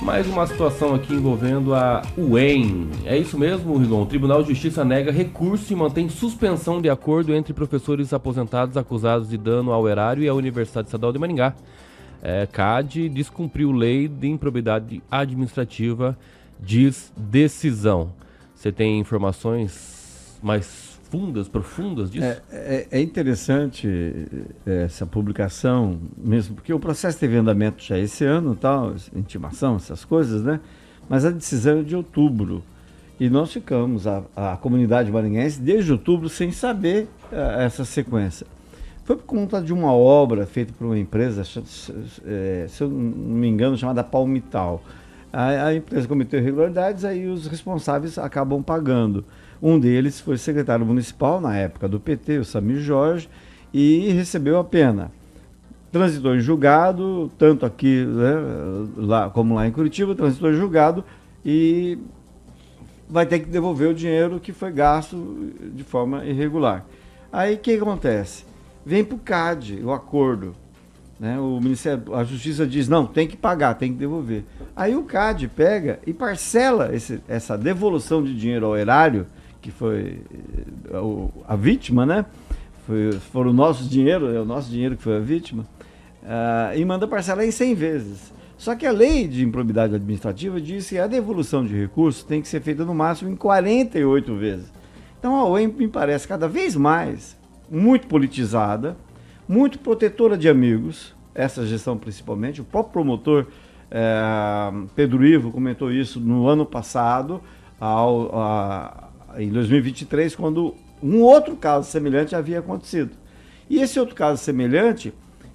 Mais uma situação aqui envolvendo a UEM. É isso mesmo, Rigon? O Tribunal de Justiça nega recurso e mantém suspensão de acordo entre professores aposentados acusados de dano ao erário e a Universidade Estadual de Maringá. CAD descumpriu lei de improbidade administrativa, diz decisão. Você tem informações mais profundas disso? É interessante essa publicação, mesmo porque o processo teve andamento já esse ano, tal, intimação, essas coisas, né? Mas a decisão é de outubro. E nós ficamos, a comunidade maringaense, desde outubro, sem saber essa sequência. Foi por conta de uma obra feita por uma empresa, se eu não me engano, chamada Palmital. A empresa cometeu irregularidades, aí os responsáveis acabam pagando. Um deles foi secretário municipal, na época do PT, o Samir Jorge, e recebeu a pena. Transitou em julgado, tanto aqui, lá, como lá em Curitiba, transitou em julgado e vai ter que devolver o dinheiro que foi gasto de forma irregular. Aí o que acontece? Vem para o CAD, o acordo. Né? O Ministério, a Justiça diz, não, tem que pagar, tem que devolver. Aí o CAD pega e parcela essa devolução de dinheiro ao erário, que foi a vítima, né? Foram o nosso dinheiro, é o nosso dinheiro que foi a vítima, e manda parcelar em 100 vezes. Só que a lei de improbidade administrativa diz que a devolução de recursos tem que ser feita no máximo em 48 vezes. Então a UEM me parece cada vez mais muito politizada, muito protetora de amigos, essa gestão principalmente. O próprio promotor Pedro Ivo comentou isso no ano passado, em 2023, quando um outro caso semelhante havia acontecido. E esse outro caso semelhante,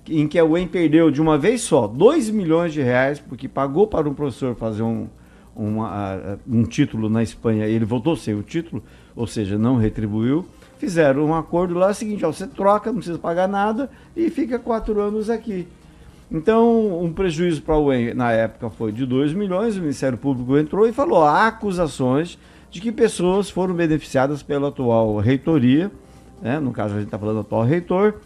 em que a UEM perdeu de uma vez só 2 milhões de reais, porque pagou para um professor fazer um título na Espanha, e ele voltou sem o título, ou seja, não retribuiu. Fizeram um acordo lá, é o seguinte, você troca, não precisa pagar nada e fica 4 anos aqui. Então, um prejuízo para a UEM na época foi de 2 milhões, o Ministério Público entrou e falou, há acusações de que pessoas foram beneficiadas pela atual reitoria, né, no caso a gente está falando do atual reitor,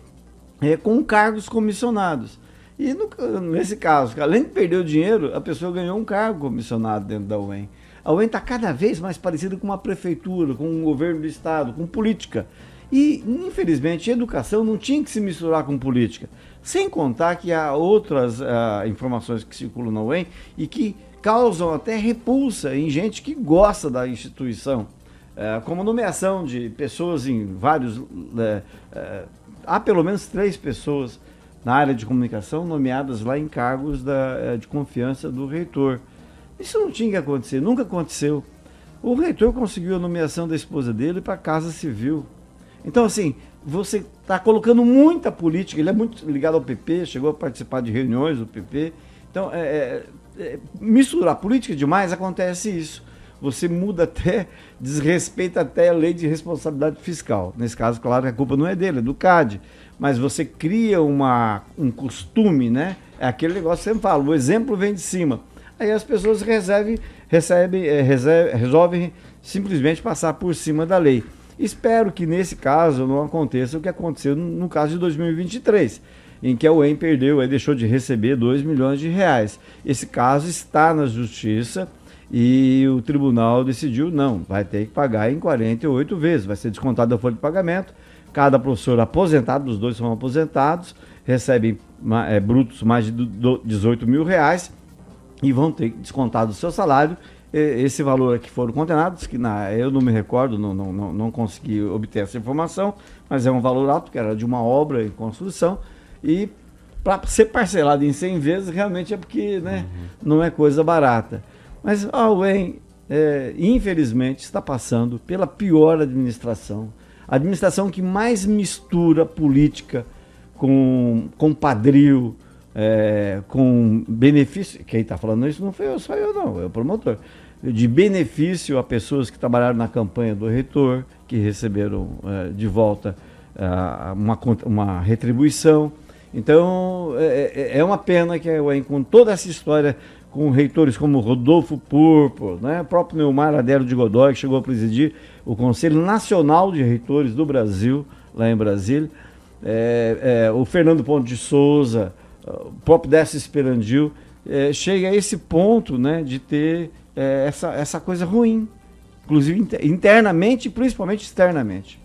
com cargos comissionados. E nesse caso, além de perder o dinheiro, a pessoa ganhou um cargo comissionado dentro da UEM. A UEM está cada vez mais parecida com uma prefeitura, com um governo do estado, com política. E, infelizmente, educação não tinha que se misturar com política. Sem contar que há outras informações que circulam na UEM e que causam até repulsa em gente que gosta da instituição. Como nomeação de pessoas em vários... há pelo menos 3 pessoas na área de comunicação nomeadas lá em cargos de confiança do reitor. Isso não tinha que acontecer, nunca aconteceu. O reitor conseguiu a nomeação da esposa dele para a Casa Civil. Então, assim, você está colocando muita política, ele é muito ligado ao PP, chegou a participar de reuniões do PP. Então, misturar política demais, acontece isso. Você muda desrespeita até a lei de responsabilidade fiscal. Nesse caso, claro que a culpa não é dele, é do CAD. Mas você cria um costume, né? É aquele negócio que você sempre fala, o exemplo vem de cima. Aí as pessoas resolvem simplesmente passar por cima da lei. Espero que nesse caso não aconteça o que aconteceu no caso de 2023, em que a UEM perdeu, deixou de receber 2 milhões de reais. Esse caso está na justiça e o tribunal decidiu, não, vai ter que pagar em 48 vezes, vai ser descontado da folha de pagamento. Cada professor aposentado, os dois são aposentados, recebem brutos mais de 18 mil reais, e vão ter descontado do seu salário esse valor a que foram condenados, que eu não me recordo, não consegui obter essa informação, mas é um valor alto, que era de uma obra em construção, e para ser parcelado em 100 vezes, realmente é porque, né, não é coisa barata. Mas a UEM, infelizmente, está passando pela pior administração, a administração que mais mistura política com quadril, com benefício, quem está falando isso não foi só eu não, é o promotor, de benefício a pessoas que trabalharam na campanha do reitor, que receberam de volta uma retribuição. Então é uma pena que com toda essa história, com reitores como Rodolfo Purpo, né, o próprio Neumar Adélio de Godoy, que chegou a presidir o Conselho Nacional de Reitores do Brasil, lá em Brasília, o Fernando Ponte de Souza, o próprio Décio Esperandil, chega a esse ponto, né, de ter essa coisa ruim, inclusive internamente e principalmente externamente.